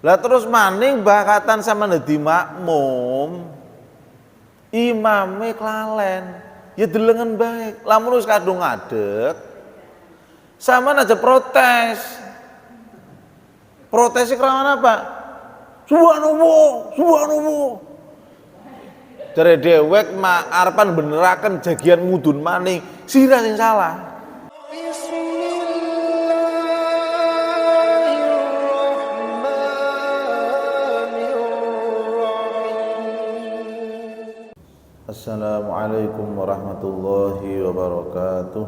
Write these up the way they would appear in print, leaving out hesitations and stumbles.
Lah terus maning bakatan sama dadi makmum, imame kelalen, ya delengen baik. Lamun wis kadung ngadeg, sama aja protes. Protesnya kelawan apa? Subhanallah, subhanallah. Dari dewek arepan beneraken jagian mudun maning, sira sing salah. Assalamualaikum warahmatullahi wabarakatuh.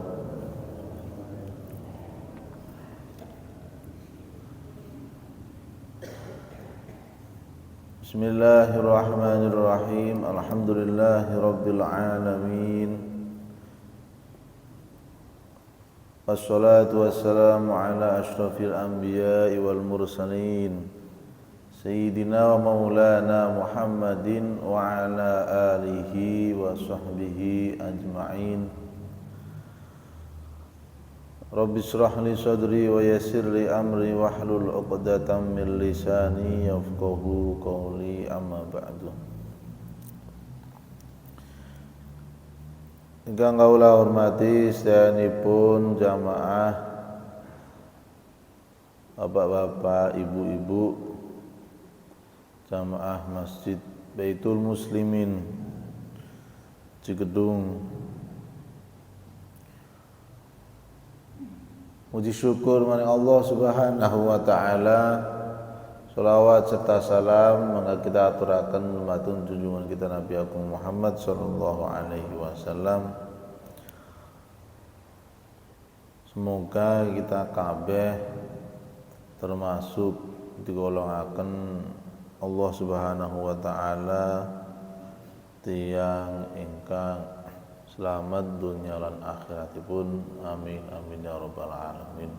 Bismillahirrahmanirrahim. Alhamdulillahirabbil alamin. Wassalatu wassalamu ala asyrafil anbiya'i wal mursalin. Sayyidina wa maulana Muhammadin wa ala alihi wa sahbihi ajma'in. Rabbi shrah li sadri wa yassir li amri wahlul 'uqdatam min lisani yafqahu qawli, amma ba'du. Ingkang kawula hormati sedayanipun jamaah, bapak-bapak, ibu-ibu, jamaah Masjid Baitul Muslimin Cigedung. Puji syukur maring Allah Subhanahu wa taala. Shalawat serta salam mangga kita aturaken dumateng junjungan kita Nabi Agung Muhammad sallallahu alaihi wasallam. Semoga kita kabeh termasuk digolongaken Allah Subhanahu wa taala tiyang ingkang selamat dunia lan akhiratipun, amin amin ya rabbal alamin.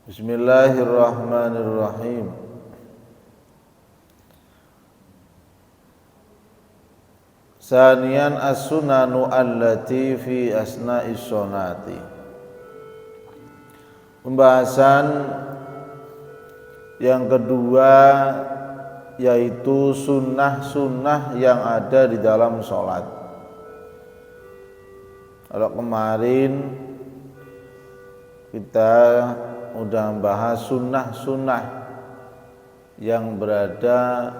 Bismillahirrahmanirrahim. Sanian as-sunanu allati fi asna'is sholati. Pembahasan yang kedua yaitu sunnah-sunnah yang ada di dalam sholat. Kalau kemarin kita udah membahas sunnah-sunnah yang berada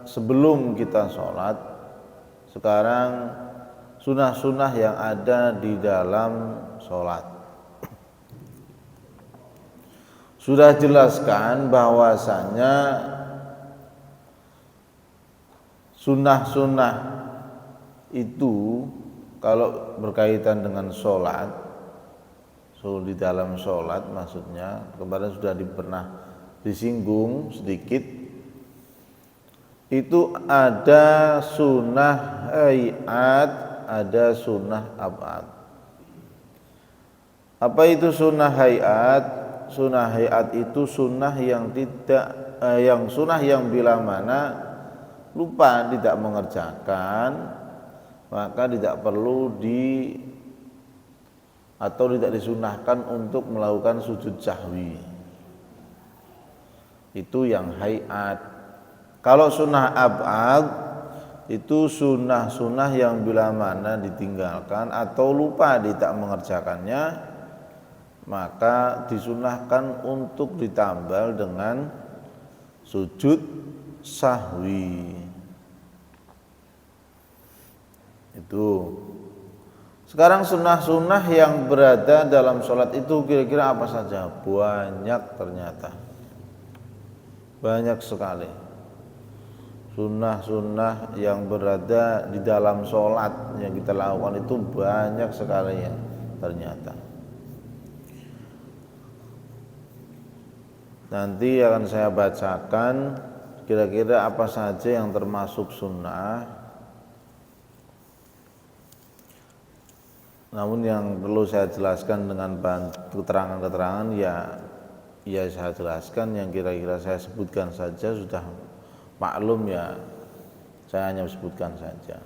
sebelum kita sholat, sekarang sunnah-sunnah yang ada di dalam sholat. Sudah jelaskan bahwasanya sunnah-sunnah itu kalau berkaitan dengan sholat, di dalam sholat maksudnya, kemarin sudah pernah disinggung sedikit, itu ada sunnah hayat, ada sunnah ab'ad. Apa itu sunnah hayat? Sunnah hayat itu sunnah yang bila mana lupa tidak mengerjakan, maka tidak perlu atau tidak disunahkan untuk melakukan sujud sahwi. Itu yang hayat. Kalau sunnah ab'ad itu sunnah-sunnah yang bila mana ditinggalkan atau lupa tidak mengerjakannya, maka disunahkan untuk ditambal dengan sujud sahwi. Itu. Sekarang sunnah-sunnah yang berada dalam sholat itu kira-kira apa saja? Banyak ternyata. Banyak sekali. Sunnah-sunnah yang berada di dalam sholat yang kita lakukan itu banyak sekali ya ternyata. Nanti akan saya bacakan kira-kira apa saja yang termasuk sunnah. Namun yang perlu saya jelaskan dengan keterangan-keterangan ya saya jelaskan, yang kira-kira saya sebutkan saja sudah maklum ya, saya hanya sebutkan saja.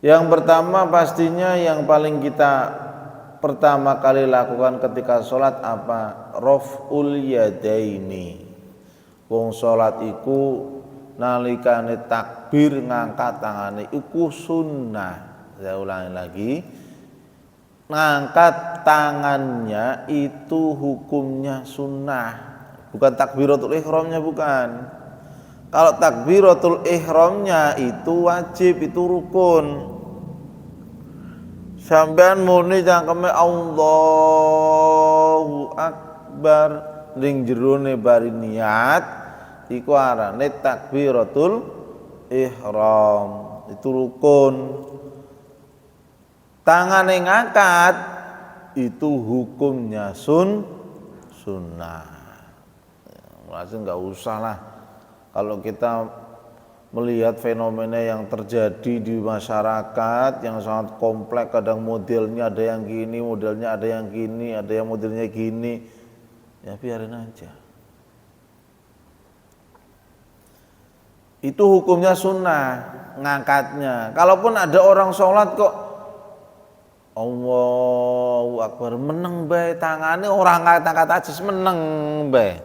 Yang pertama pastinya yang paling kita pertama kali lakukan ketika sholat apa? Raf'ul yadaini. Wong sholat iku nalikane takbir ngangkat tangane iku sunnah. Saya ulangi lagi. Ngangkat tangannya itu hukumnya sunnah, bukan takbiratul ihramnya, bukan. Kalau takbiratul ihramnya itu wajib, itu rukun. Sampean muni cangkeme Allahu Akbar ning jerone bari niat iku arane takbiratul ihram, itu rukun. Tangan yang ngangkat itu hukumnya sunnah. Maksudnya nggak usah lah kalau kita melihat fenomena yang terjadi di masyarakat yang sangat kompleks, kadang modelnya ada yang gini, modelnya ada yang gini, ada yang modelnya gini, ya biarin aja. Itu hukumnya sunnah ngangkatnya. Kalaupun ada orang sholat kok Allahu Akbar meneng bae tangane orang ngangkat aja meneng bae.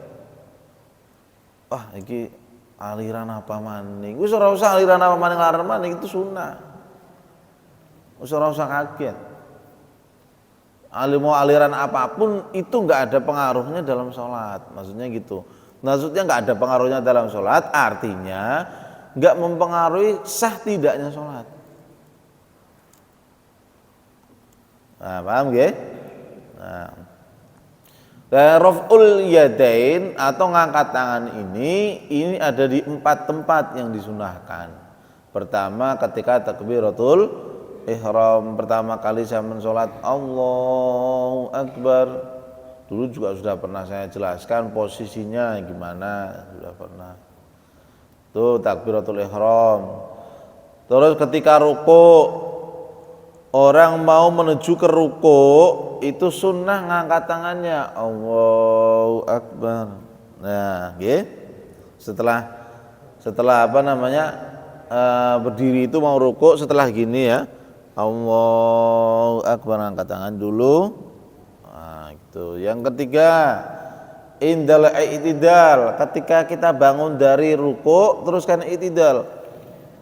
Wah, iki aliran apa maning? Wis ora usah aliran apa maning itu sunnah. Wis ora usah kaget. Mau aliran apapun itu enggak ada pengaruhnya dalam sholat. Maksudnya gitu. Maksudnya enggak ada pengaruhnya dalam sholat, artinya enggak mempengaruhi sah tidaknya sholat. Nah, paham nggih? Nah. Raf'ul yadain atau ngangkat tangan ini ada di 4 tempat yang disunahkan. Pertama ketika takbiratul ihram, pertama kali saya mensolat Allahu Akbar. Dulu juga sudah pernah saya jelaskan posisinya gimana, sudah pernah. Tuh takbiratul ihram. Terus ketika ruku, orang mau menuju ke ruku itu sunnah ngangkat tangannya Allahu Akbar. Nah, nggih. Setelah apa namanya? Berdiri itu mau ruku, setelah gini ya. Allahu Akbar, angkat tangan dulu. Nah, gitu. Yang ketiga, indal i'tidal, ketika kita bangun dari ruku teruskan i'tidal.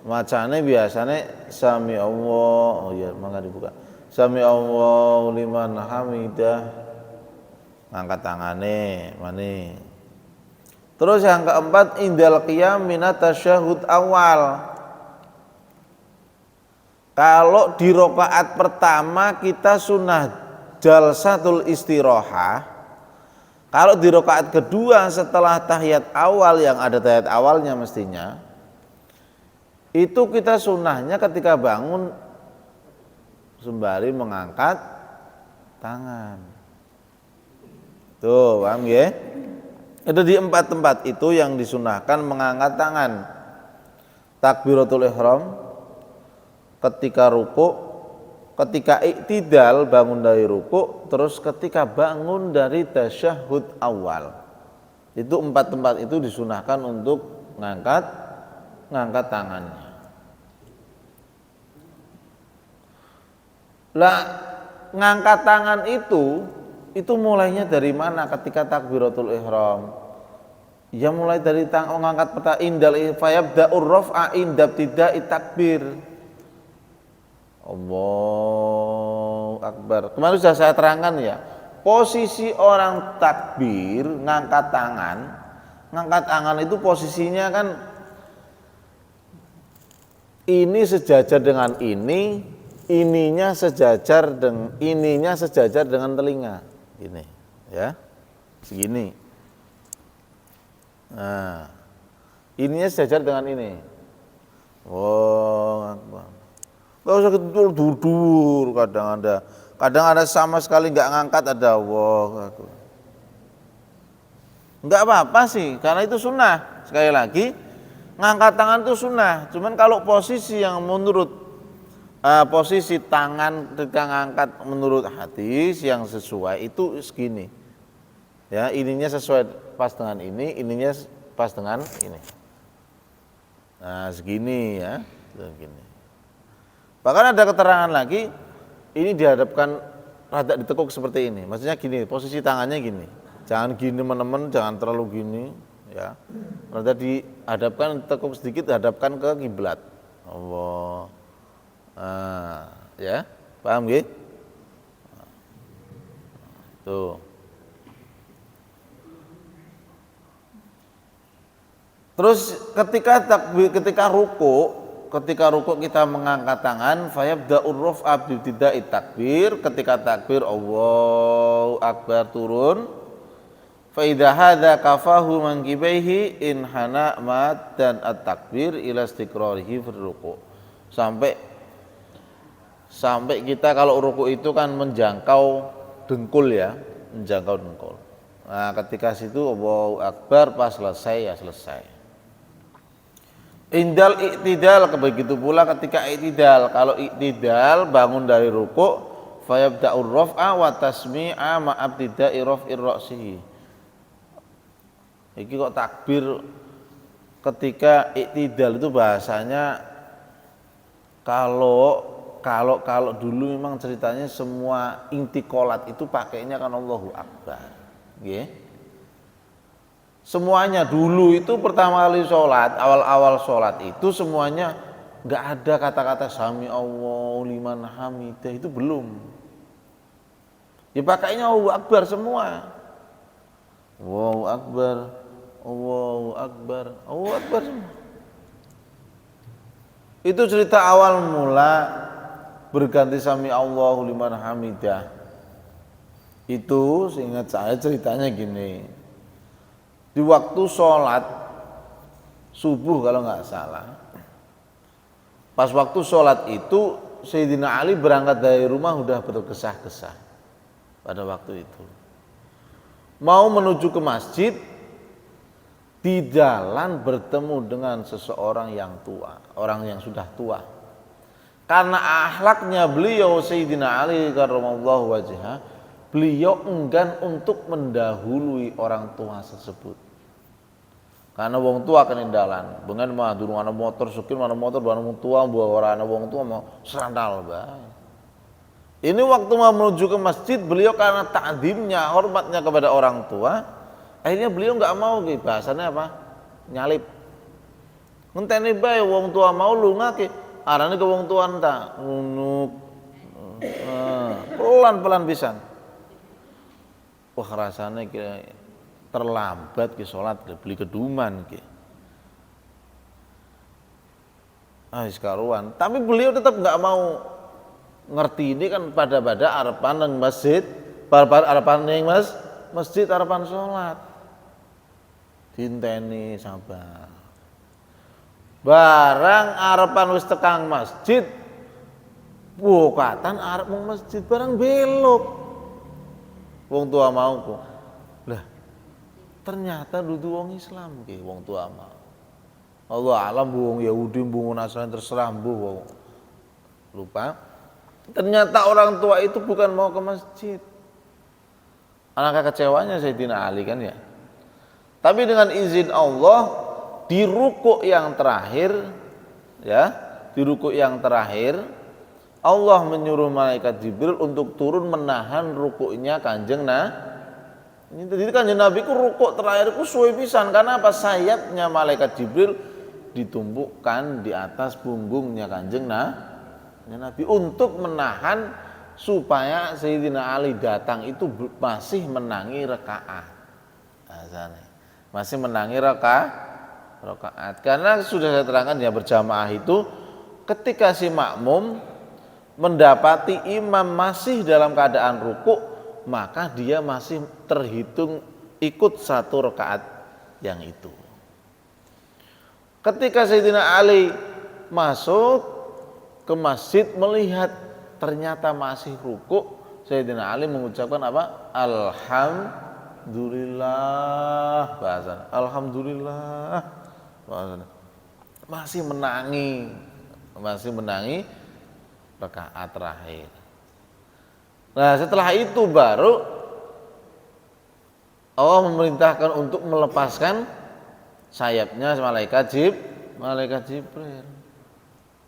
Macane biasanya sami Allah, oh iya mangga dibuka. Sami Allah liman hamidah. Ngangkat tangane, mane. Terus yang keempat indal qiyam minat tasyahud awal. Kalau di rakaat pertama kita sunnah jalsatul istirahah. Kalau di rakaat kedua setelah tahiyat awal yang ada tahiyat awalnya mestinya, itu kita sunnahnya ketika bangun sembari mengangkat tangan. Tuh, paham ya? Itu di 4 tempat itu yang disunahkan mengangkat tangan. Takbiratul ihram, ketika ruku, ketika i'tidal bangun dari ruku, terus ketika bangun dari tasyahud awal. Itu 4 tempat itu disunahkan untuk ngangkat tangannya. Lah ngangkat tangan itu mulainya dari mana ketika takbiratul ihram? Ya mulai dari ngangkat peta indal fayabda'ur raf'a indab tida'i takbir. Allahu Akbar. Kemarin sudah saya terangkan ya. Posisi orang takbir ngangkat tangan itu posisinya kan ini sejajar dengan ini, ininya sejajar dengan telinga, ini, ya, segini. Nah, ininya sejajar dengan ini. Oh, nggak usah dur, kadang ada sama sekali nggak ngangkat, ada wow, nggak apa-apa sih, karena itu sunnah. Sekali lagi. Ngangkat tangan itu sunnah, cuman kalau posisi yang menurut posisi tangan ketika ngangkat menurut hadis yang sesuai itu segini. Ya, ininya sesuai pas dengan ini, ininya pas dengan ini. Nah, segini ya, segini. Bahkan ada keterangan lagi, ini dihadapkan rada ditekuk seperti ini. Maksudnya gini, posisi tangannya gini. Jangan gini teman-teman, jangan terlalu gini, ya. Rada dihadapkan, tekuk sedikit, hadapkan ke kiblat. Allah. Ya, paham nggih? Tuh. Terus ketika ruku kita mengangkat tangan, fayabda'ur raf'a bi ibtida'i takbir, ketika takbir Allahu akbar turun, fa idza hadza kafahu mankibaihi in hana mad dan at-takbir ila istiqrarihi fi ruku. Sampai kita kalau ruku itu kan menjangkau dengkul ya, menjangkau dengkul. Nah, ketika situ Allahu akbar pas selesai ya selesai. Indal iktidal, begitu pula ketika iktidal. Kalau iktidal bangun dari ruku, fayabda'ur raf'a wa tasmi'a ma'abtida'i raf'ir ra'sihi. Iki kok takbir ketika iktidal itu bahasanya kalau dulu memang ceritanya semua intikolat itu pakainya kan Allahu Akbar. Nggih. Semuanya dulu itu pertama kali sholat, awal-awal sholat itu semuanya nggak ada kata-kata sami Allahu liman hamidah, itu belum. Ya pakainya Allahu Akbar semua. Allahu Akbar, Allahu Akbar, Allahu Akbar semua. Itu cerita awal mula berganti sami Allahu liman hamidah. Itu seingat saya ceritanya gini. Di waktu sholat subuh kalau nggak salah, pas waktu sholat itu Sayyidina Ali berangkat dari rumah udah bergesah-gesah pada waktu itu. Mau menuju ke masjid, di jalan bertemu dengan seseorang yang tua, orang yang sudah tua. Karena akhlaknya beliau Sayyidina Ali karramallahu wajhah, beliau enggan untuk mendahului orang tua tersebut. Karena wong tua kenindalan, bengan mah durung ana motor sukir mana motor barang wong tua bawa ora ana wong tua mau serandal bae. Ini waktu mau menuju ke masjid, beliau karena ta'zimnya, hormatnya kepada orang tua, akhirnya beliau enggak mau ki, bahasanya apa? Nyalip. Ngenteni bae wong tua mau lunga ki, arane ke wong tua enta, nunuk. Pelan-pelan pisan. Wah rasane ki terlambat ke sholat, beli keduman ke. Karuan. Tapi beliau tetap nggak mau ngerti ini kan pada arepan nang masjid, arepan nang masjid arepan sholat. Dinteni sabar. Barang arepan wis tekang masjid, bokatan arep mung masjid barang belok. Wong tua mau kok. Lah ternyata dudu wong Islam ki wong tua mau. Allah alam wong Yahudi wong Nasrani terserah wong. Lupa. Ternyata orang tua itu bukan mau ke masjid. Alangkah kecewanya Sayyidina Ali kan ya. Tapi dengan izin Allah di ruku yang terakhir ya, di ruku yang terakhir Allah menyuruh malaikat Jibril untuk turun menahan rukuknya Kanjeng Jadi Kanjeng Nabi ku rukuk terakhir ku suwe pisan karena apa? Sayapnya malaikat Jibril ditumpukkan di atas punggungnya Kanjeng Nabi untuk menahan supaya Sayyidina Ali datang itu masih menangi rakaat. Masih menangi rakaat. Karena sudah saya terangkan ya berjamaah itu ketika si makmum mendapati imam masih dalam keadaan rukuk, maka dia masih terhitung ikut satu rakaat yang itu. Ketika Sayyidina Ali masuk ke masjid melihat ternyata masih rukuk, Sayyidina Ali mengucapkan apa? Alhamdulillah, bahasa Alhamdulillah, bahasa masih menangi rakaat terakhir. Nah setelah itu baru Allah memerintahkan untuk melepaskan sayapnya malaikat Jibril.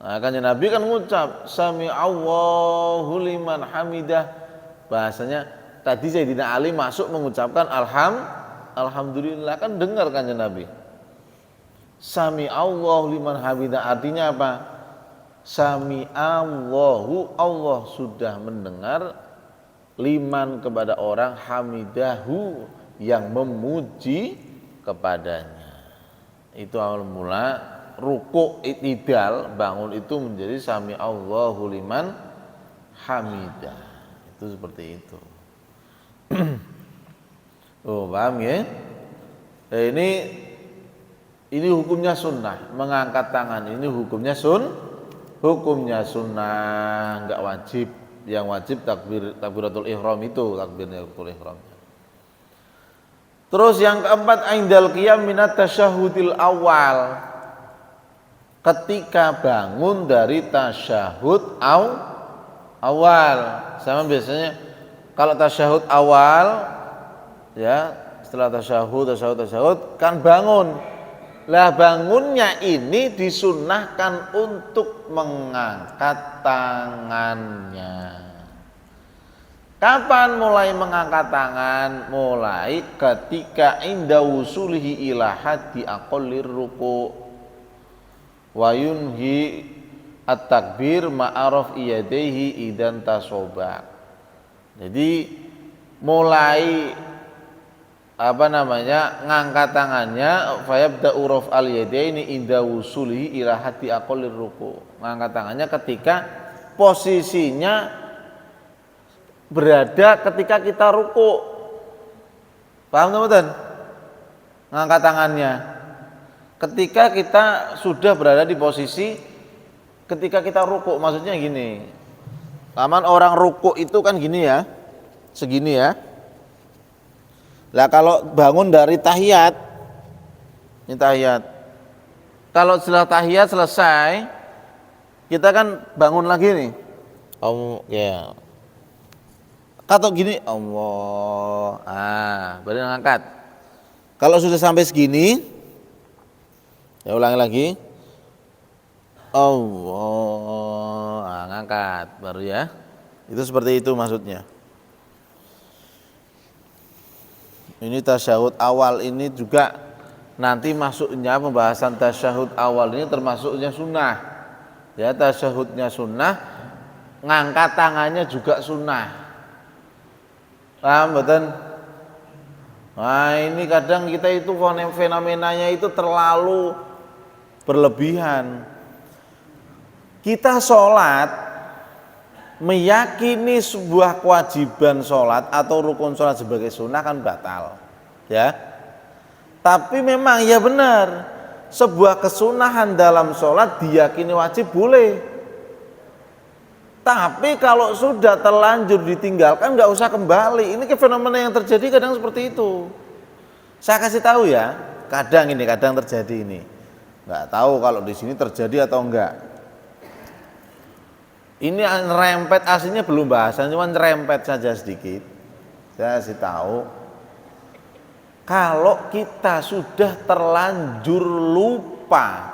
Nah kan Nabi kan mengucap sami Allahu liman hamidah, Bahasanya tadi Sayyidina Ali masuk mengucapkan alhamdulillah, kan dengar kan Nabi. Sami Allahu liman hamidah, artinya apa? Sami Allahu, Allah sudah mendengar, liman kepada orang, hamidahu yang memuji kepadanya. Itu awal mula ruku' i'tidal, bangun itu menjadi sami Allahu liman hamidah. Itu seperti itu. Oh, paham ya? Ini hukumnya sunnah, mengangkat tangan ini hukumnya sunnah, enggak wajib. Yang wajib takbiratul ihram itu, takbiratul ihram. Terus yang keempat, indal qiyam minat tasyahudil awal. Ketika bangun dari tasyahud awal. Sama biasanya kalau tasyahud awal ya, setelah tasyahud kan bangun. Lah bangunnya ini disunnahkan untuk mengangkat tangannya. Kapan mulai mengangkat tangan? Mulai ketika inda wusulihi ila haddi aqallir ruku' wa yunhi at-takbir ma'araf iyadaihi idan tasoba. Jadi mulai ngangkat tangannya, fayabda uruf al yadaini inda wusulihi ila haddi aqallir ruku'. Ngangkat tangannya ketika posisinya berada ketika kita ruku'. Paham teman-teman? Ngangkat tangannya ketika kita sudah berada di posisi ketika kita ruku', maksudnya gini. Laman orang ruku' itu kan gini ya, segini ya. Lah kalau bangun dari tahiyat, ini tahiyat. Kalau setelah tahiyat selesai, kita kan bangun lagi nih. Ya. Kata gini, Allah. Baru ngangkat. Kalau sudah sampai segini, ya ulangi lagi. Allah, ngangkat baru ya. Itu seperti itu maksudnya. Ini tasyahud awal ini juga nanti masuknya pembahasan tasyahud awal ini termasuknya sunnah. Ya, tasyahudnya sunnah, ngangkat tangannya juga sunnah. Paham betul? Nah, ini kadang kita itu fenomenanya itu terlalu berlebihan. Kita sholat meyakini sebuah kewajiban sholat atau rukun sholat sebagai sunnah kan batal, ya. Tapi memang ya benar, sebuah kesunahan dalam sholat diyakini wajib boleh. Tapi kalau sudah terlanjur ditinggalkan nggak usah kembali. Ini fenomena yang terjadi kadang seperti itu. Saya kasih tahu ya, kadang terjadi ini. Nggak tahu kalau di sini terjadi atau enggak. Ini rempet, aslinya belum bahasan, cuma rempet saja sedikit. Saya kasih tahu, kalau kita sudah terlanjur lupa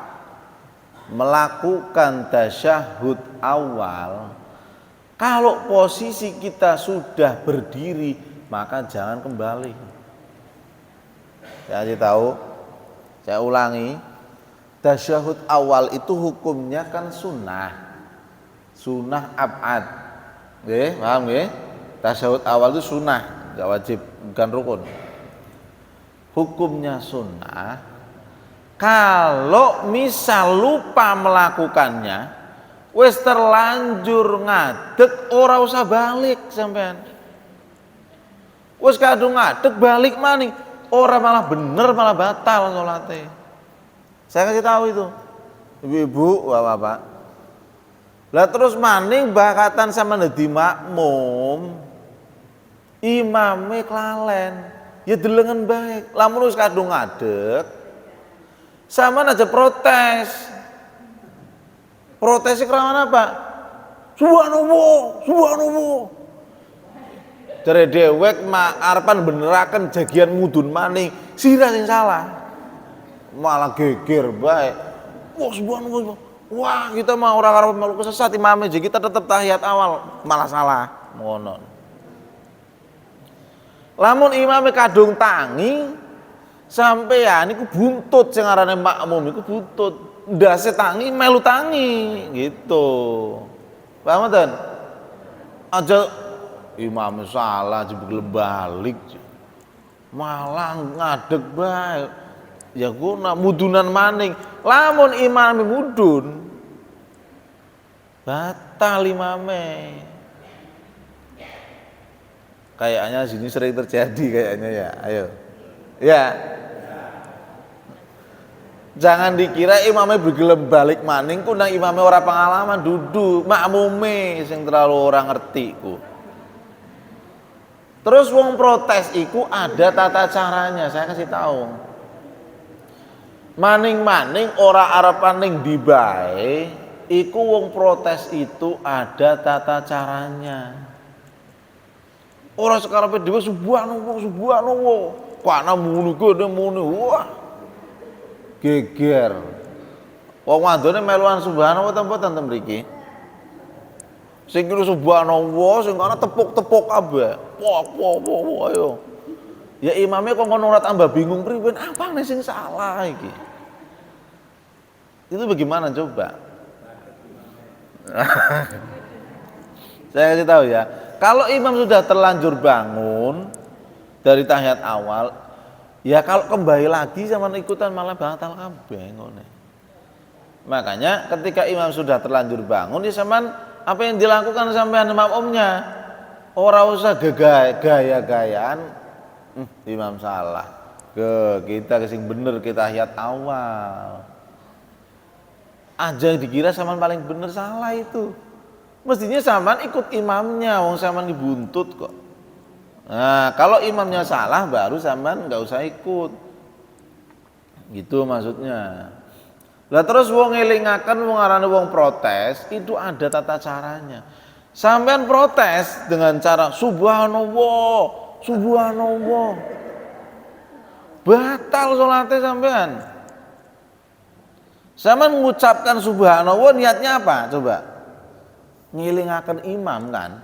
melakukan tasyahud awal, kalau posisi kita sudah berdiri, maka jangan kembali. Saya kasih tahu, saya ulangi, tasyahud awal itu hukumnya kan sunnah. Sunnah ab'ad, paham ya? Tasyahud awal itu sunnah, nggak wajib, bukan rukun. Hukumnya sunnah. Kalau misal lupa melakukannya, wis terlanjur ngadeg, ora usah balik sampean. Wis kadung ngadeg balik maning, ora malah bener malah batal salate. Saya kasih tahu itu, ibu-ibu, bapak-bapak. Lah terus maning bakatan sama dadi makmum, imame klalen, ya delengen baik. Lamun wis kadung ngadeg, sama aja protes. Protesnya kerawan apa? Subhanallah. Dari dewek arepan beneraken jagian mudun maning, sira sing salah. Malah geger baik. Wah, subhanallah. Wah, kita mah orang Arab malu kesesat imamnya, jadi kita tetap tahiyat awal malah salah. Ngono. Lamun imame kadung tangi sampeyan iku buntut sing arane makmum iku buntut. Ndase tangi melu tangi gitu. Paham mboten? Aja imam salah jebul balik. Malah ngadeg bae. Ya guna mudunan maning. Lamun imame mudun batal imame. Kayaknya sini sering terjadi kayaknya ya. Ayo. Ya. Jangan dikira imamnya bergelem balik maning ku nang imamnya ora pengalaman duduk makmume sing terlalu orang ngerti ku. Terus wong protes iku ada tata caranya, saya kasih tahu. Maning-maning ora arepan ning ndi bae, iku wong protes itu ada tata caranya. Ora sekarepe dhewe subhanallah. Kana muni kene muni. Wah. Geger. Wong wadone meluan subhanallah ta mboten ten mriki? Sing kira subhanallah, sing kana tepuk-tepuk kabeh. Wah, ayo. Ya imamnya kok ngono ora tambah bingung priwen, apa nih sing salah iki? Itu bagaimana coba? Saya kasih tahu ya. Kalau imam sudah terlanjur bangun dari tahiyat awal, ya kalau kembali lagi sama ikutan malah batal kabeh ngene. Makanya ketika imam sudah terlanjur bangun ya sampean apa yang dilakukan sampean makmumnya? Ora usah gaya-gayaan imam salah. Kita sing bener kita tahiyat awal. Aja dikira sampean paling bener salah itu. Mestinya sampean ikut imamnya, wong sampean dibuntut kok. Nah, kalau imamnya salah baru sampean nggak usah ikut. Gitu maksudnya. Lah terus wong ngelingaken wong arane wong protes, itu ada tata caranya. Sampean protes dengan cara subhanallah, subhanallah. Batal salatnya sampean. Sampean mengucapkan subhanallah niatnya apa? Coba. Ngilingaken imam kan.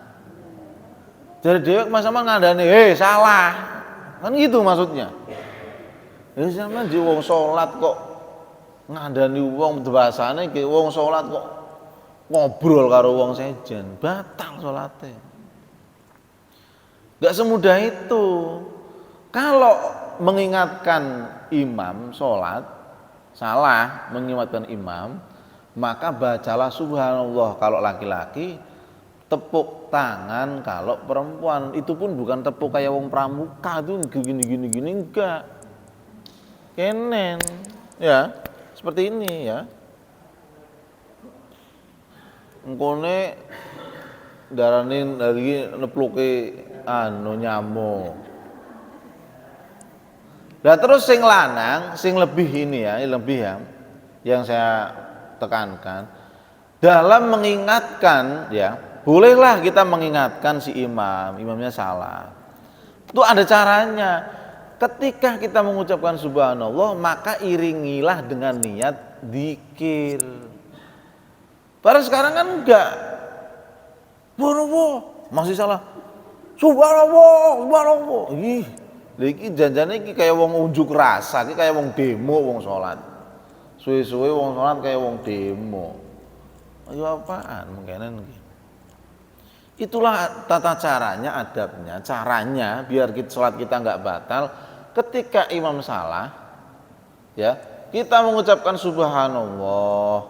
Jadi dewek mas sama ngandani, salah, kan gitu maksudnya. Ya sama di wong sholat kok ngandani wong bahasane, ke wong sholat kok ngobrol karo wong sejen, batal sholatnya. Gak semudah itu. Kalau mengingatkan imam sholat salah, mengingatkan imam, maka bacalah subhanallah kalau laki-laki, tepuk tangan kalau perempuan. Itu pun bukan tepuk kayak wong pramuka tuh gini enggak. Kenen ya, seperti ini ya. Engkone daranin lagi nepluke nyamuk. Nah terus sing lanang, sing lebih ini ya, lebih ya, yang saya tekankan dalam mengingatkan ya, bolehlah kita mengingatkan si imamnya salah. Itu ada caranya. Ketika kita mengucapkan subhanallah, maka iringilah dengan niat dzikir. Padahal sekarang kan enggak. Subhanallah, masih salah. Subhanallah. Ih, iki janjane iki kayak wong unjuk rasa, iki kayak wong demo wong salat. Suwe-suwe wong salat kayak wong demo. Ayo apaan mungkinan iki. Itulah tata caranya, adabnya, caranya biar sholat kita nggak batal. Ketika imam salah, ya kita mengucapkan subhanallah,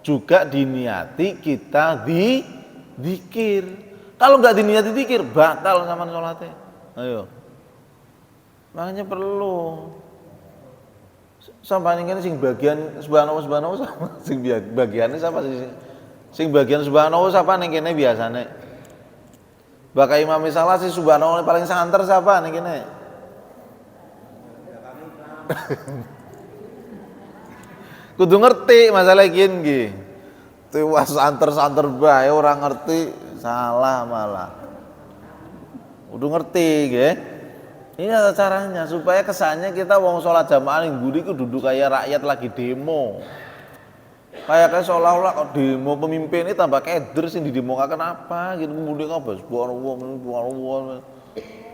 juga diniati kita dzikir. Kalau nggak diniati dzikir, batal sama sholatnya. Ayo, makanya perlu. Sampai ini sing bagian subhanallah sama sing bagiannya siapa sih? Sing bagian subhanallah siapa ning kene biasane? Bakal imam salah sih subhanallah paling santer siapa nih kene? Kudu ngerti masalah gini nggih. Tewas santer-santer bae orang ngerti salah malah. Kudu ngerti nggih. Ini ada caranya supaya kesannya kita wong sholat jamaah ning mburi ku duduk kayak rakyat lagi demo. Kayak seolah-olah kok demo pemimpin ini tambah keder sih didemokaken apa gitu kemudian apa subhanallah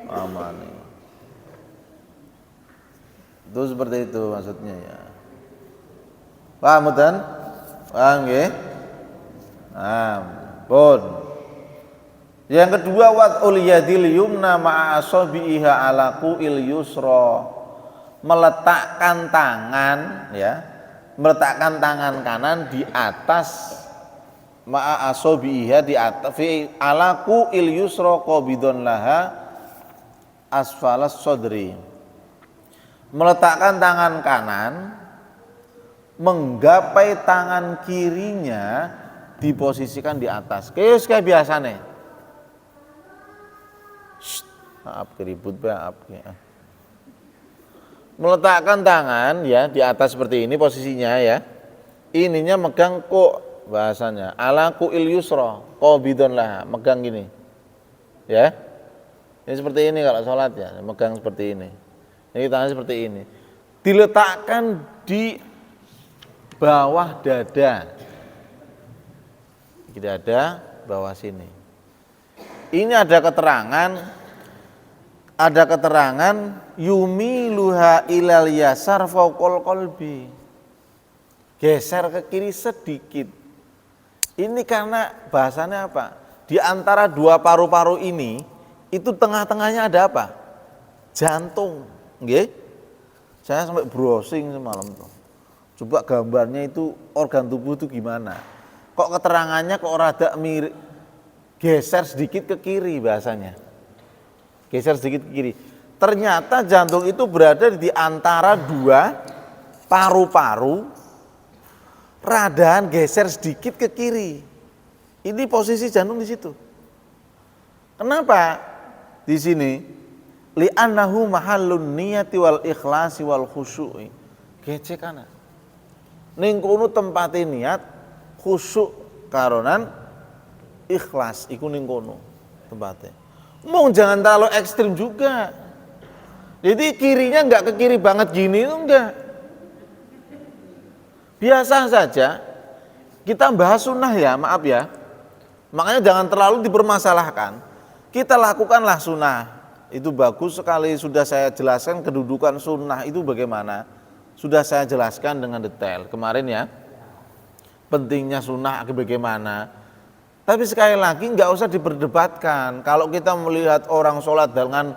amane. Itu seperti itu maksudnya ya. Paham mboten? Paham nggih? Nah, pun. Yang kedua wad'ul yadil yumna ma'a asabiha ala qu'il yusra. Meletakkan tangan ya. Meletakkan tangan kanan di atas ma'a asabiha di atas fi ala qu'il yusra qabidun laha asfalas sodri. Meletakkan tangan kanan menggapai tangan kirinya diposisikan di atas. Kayak biasa nih. Maaf keribut maaf. Meletakkan tangan ya di atas seperti ini posisinya ya. Ininya megang kok bahasanya. Ala qu'il yusra qabidun laha, megang gini. Ya. Ini seperti ini kalau sholat ya, megang seperti ini. Ini tangan seperti ini. Diletakkan di bawah dada. Di dada bawah sini. Ini ada keterangan yumiluha ilal yasar fauqal qalbi. Geser ke kiri sedikit. Ini karena bahasanya apa? Di antara dua paru-paru ini itu tengah-tengahnya ada apa? Jantung, nggih. Saya sampai browsing semalam tuh. Coba gambarnya itu organ tubuh itu gimana? Kok keterangannya kok rada mirip, geser sedikit ke kiri bahasanya. Geser sedikit ke kiri. Ternyata jantung itu berada di antara dua paru-paru, radaan geser sedikit ke kiri. Ini posisi jantung di situ. Kenapa? Di sini li'annahu mahallun niyati wal ikhlasi wal khusyu'i. Gece kana. Ning kono tempate niat, khusyuk karonan ikhlas iku ning kono tempate. Mong jangan terlalu ekstrim juga. Jadi kirinya enggak ke kiri banget gini itu enggak. Biasa saja. Kita bahas sunnah ya, maaf ya. Makanya jangan terlalu dipermasalahkan. Kita lakukanlah sunnah. Itu bagus sekali, sudah saya jelaskan kedudukan sunnah itu bagaimana. Sudah saya jelaskan dengan detail kemarin ya. Pentingnya sunnah bagaimana. Tapi sekali lagi nggak usah diperdebatkan. Kalau kita melihat orang sholat dengan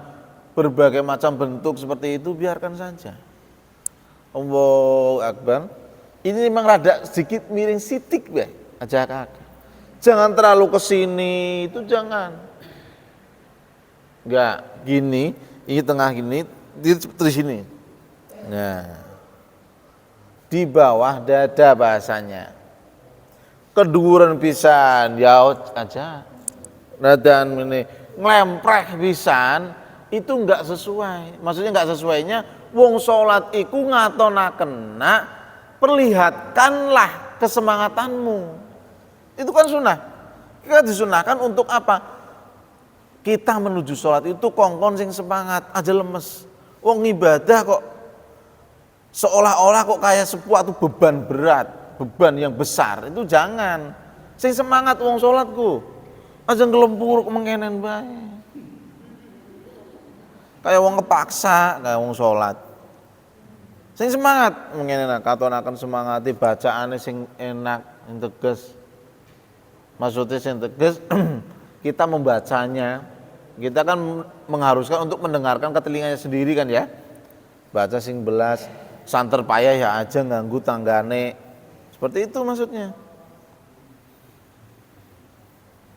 berbagai macam bentuk seperti itu, biarkan saja. Allahu Akbar. Ini memang rada sedikit miring sitik deh, aja kaki. Jangan terlalu ke sini, itu jangan. Enggak, gini, ini tengah gini, di sini. Nah. Di bawah dada bahasanya. Keduren pisan, yaut aja. Dadaan ini ngelempreh pisan, itu enggak sesuai. Maksudnya enggak sesuainya, wong sholat iku ngatonakena, perlihatkanlah kesemangatanmu. Itu kan sunnah. Kita disunahkan untuk apa? Kita menuju sholat itu kongkon sing semangat, aja lemes. Wong ibadah kok seolah-olah kok kayak sesuatu beban berat, beban yang besar, itu jangan. Sing semangat wong sholatku, aja ngelempur mengenen bae. Kayak wong kepaksa, kayak wong sholat. Sing semangat mengenen, katonaken semangati bacaane sing enak, sing tegas. Maksudnya sing tegas, kita membacanya, kita kan mengharuskan untuk mendengarkan ke telinganya sendiri kan ya. Baca sing belas, santer payah ya aja nganggu tanggane. Seperti itu maksudnya.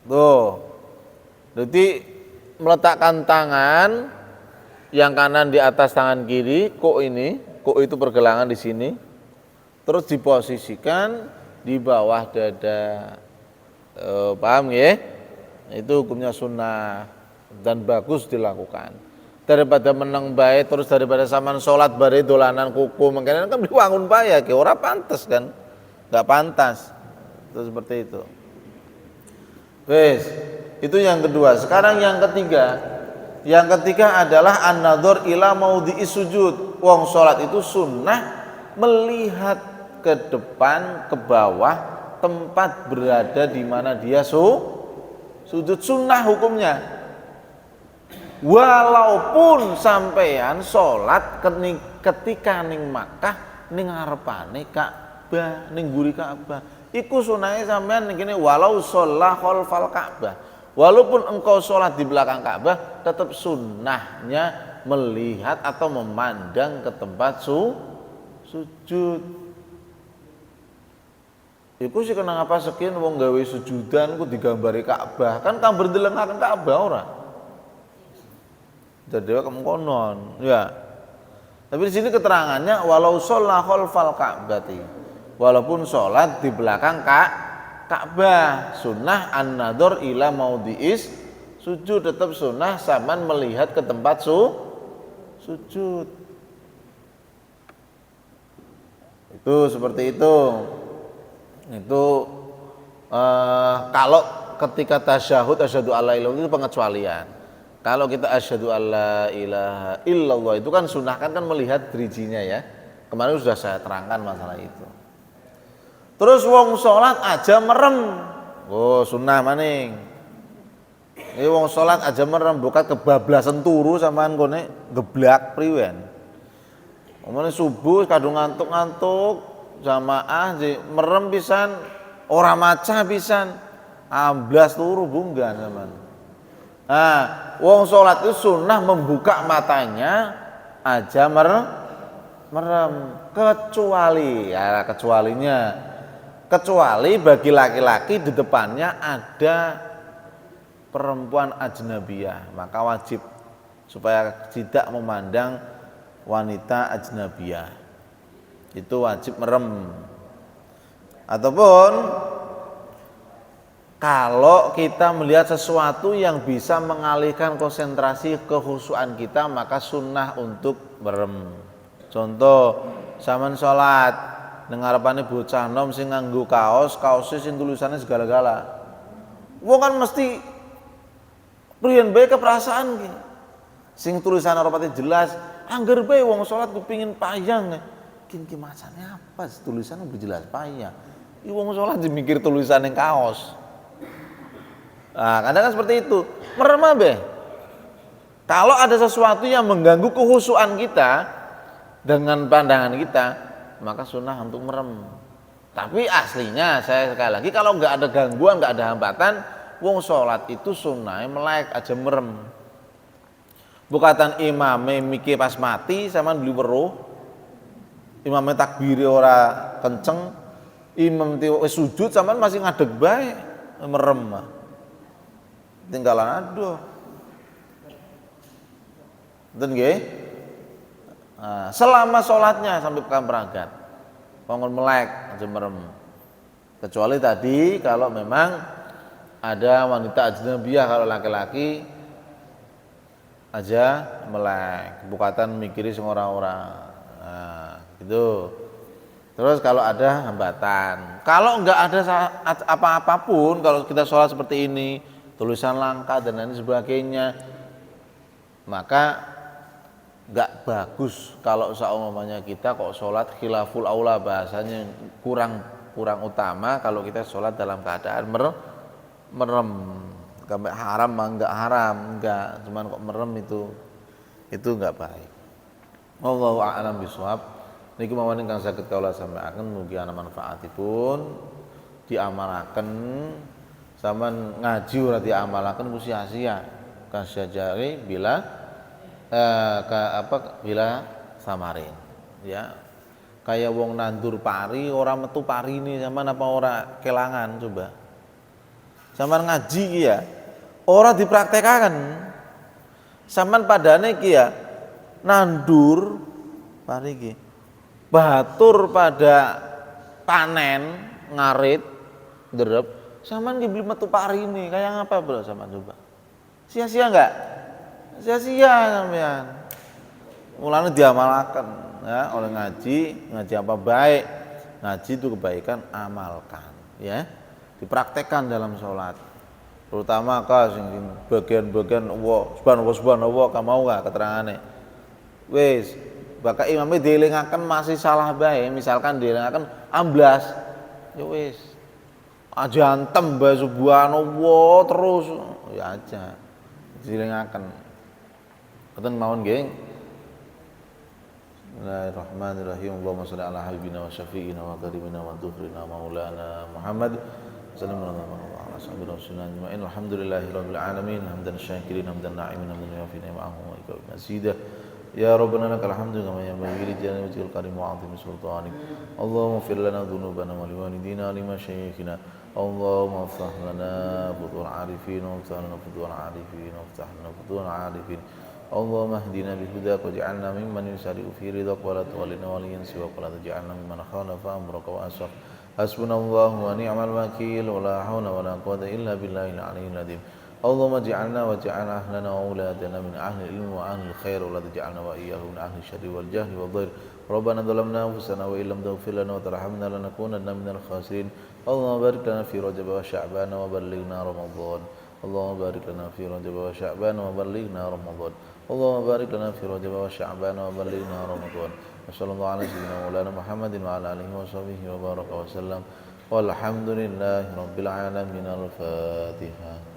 Tuh. Jadi meletakkan tangan yang kanan di atas tangan kiri, kok itu pergelangan di sini. Terus diposisikan di bawah dada. Paham ya? Itu hukumnya sunnah dan bagus dilakukan. Daripada menang bae terus daripada saman sholat bare dolanan kuku mengkene kan diwangun bae ki ora pantes kan. Enggak pantas. Itu seperti itu. Wes, itu yang kedua. Sekarang yang ketiga. Yang ketiga adalah an-nadhar ila maudhi'is sujud. Wong sholat itu sunnah melihat ke depan, ke bawah, tempat berada di mana dia sujud, sunnah hukumnya. Walaupun sampean sholat ketika ning Makkah ning ngarepane Ka'bah, ning mburi Ka'bah. Iku sunahe sampean ning kene walau sholla khalfal Ka'bah. Walaupun engkau sholat di belakang Ka'bah, tetap sunnahnya melihat atau memandang ke tempat sujud. Iku sih kena ngapa sekian wong gawe sujudan ku digambari Ka'bah. Kan kamber ndelengaken Ka'bah ora. Jadi kamu konon, ya. Tapi di sini keterangannya walau sholla khalfal Ka'bati. Walaupun sholat di belakang Ka'bah, sunnah an-nadhar ila maudhi'is sujud, tetap sunnah saman melihat ke tempat sujud. Itu seperti itu. Itu kalau ketika tasyahud asyhadu alla ilaha illallah itu pengecualian. Kalau kita asyhadu alla ilaha illallah itu kan sunnah kan melihat dirijinya ya. Kemarin sudah saya terangkan masalah itu. Terus wong sholat aja merem. Oh, sunnah maning. Ini wong sholat aja merem, bukan kebablasan turu sampean kone geblak priwen. Omone subuh kadung ngantuk-ngantuk jamaah merem pisan, ora maca pisan. Amblas turu bunggan sampean. Nah, wong sholat itu sunnah membuka matanya aja merem kecuali ya kecuali bagi laki-laki di depannya ada perempuan ajnabiyah, maka wajib supaya tidak memandang wanita ajnabiyah itu wajib merem. Ataupun kalau kita melihat sesuatu yang bisa mengalihkan konsentrasi kekhusyuan kita, maka sunnah untuk merem. Contoh, sampean sholat dengarapane bocah nom sing nganggo kaosnya sing tulisannya segala-gala. Wong kan mesti priyen bae keperasaan ki. Sing tulisan ora pati jelas, angger bae wong salat kepengin payang. Ki macane apa tulisannya berjelas payang. I wong salat dimikir tulisan yang kaos. Nah, kadang kan seperti itu. Merem abe. Kalau ada sesuatu yang mengganggu kekhusyuan kita dengan pandangan kita, maka sunnah untuk merem. Tapi aslinya saya sekali lagi kalau nggak ada gangguan, nggak ada hambatan, wong sholat itu sunnah melek aja merem. Bukatan imame mikir pas mati sama beli weruh, imame takbiri ora kenceng, imam sujud sama masih ngadeg bae merem. Tinggalan aduh. Dan nggih. Nah, selama sholatnya sampai pekan peragat bangun melek aja merem, kecuali tadi kalau memang ada wanita ajnabiyah, kalau laki-laki aja melek bukatan mikiri sing ora-ora. Nah, gitu. Terus kalau ada hambatan, kalau enggak ada apa-apapun, kalau kita sholat seperti ini, tulisan langka dan lain sebagainya, maka nggak bagus kalau seumpamanya kita kok sholat khilaful aula, bahasanya kurang utama kalau kita sholat dalam keadaan merem. Sampai haram mah nggak haram, nggak, cuman kok merem itu nggak baik. Wallahu a'lam bishawab. Niki mawon ingkang saged kawula sampaiaken mugi ana manfaatipun, diamalaken. Sampeyan ngaji ora diamalaken ku sia-sia. Kasyajari bila bila samarin, ya kayak wong nandur pari orang metu pari ini sampean apa ora kelangan, coba sampean ngaji ya ora dipraktekkan sampean padane ki ya nandur pari ki batur pada panen ngarit derep sampean ki beli metu pari ini kayak ngapa bro sampean, coba sia-sia enggak? Sia-sia sampean. Mulane diamalkan ya oleh ngaji apa baik. Ngaji itu kebaikan, amalkan ya. Dipraktekkan dalam sholat. Terutama sing bagian-bagian subhanallah ka mau enggak keterangane. Wis, bakal imame dielingaken masih salah bae, misalkan dielingaken amblas. Ya wis. Aja antem bae subhanallah terus ya aja. Dielingaken. Boten mawon nggih. Bismillahirrahmanirrahim. Allahumma shalli ala habibina wa syafi'ina wa karimina wa tuhrina maulana Muhammad sallallahu alaihi wa sallam. Alhamdulillahi rabbil alamin. Hamdan syakirin, hamdan na'imin, hamdan yafi ni'amahu wa ikram nasidah. Ya Rabbana lakal hamdu kama yanbaghi li jalali wajhikal karim wa 'azimi sultanik. Allahumma ighfir lana dhunubana wa liwalidina wa limasyayikhina. Allahumma iftah lana futuhal arifin wa iftah lana futuhal arifin wa iftah lana futuhal arifin. Allahumma hdina bihudak waj'alna mimman yusari'u fi ridhak wa la tuwallina waliyan siwak wa la taj'alna mimman khalafa amraka wa asyak. Hasbunallahu wa ni'mal wakil wa la hawla wa la quwwata illa billahil aliyyil azim. Allahumma ij'alna wa ij'al ahlana wa auladana min ahli ilmi wa ahli khair wa la taj'alna wa iyyahum min ahli syarri wal jahli wad dhair. Rabbana dhalamna anfusana wa illam taghfir lana wa tarhamna lanakunanna minal khasirin. Allahumma barik lana fi Rajab wa Sya'ban wa ballighna Ramadan. Allahumma barik lana fi Rajab wa Sya'ban wa ballighna Ramadan. Allahumma barik lana fi Rajab wa Sya'ban wa ballighna Ramadan. Wassallallahu ala sayyidina maulana Muhammadin wa ala alihi wa sahbihi wa baraka wa sallam. Walhamdulillahi rabbil alamin. Al-Fatihah.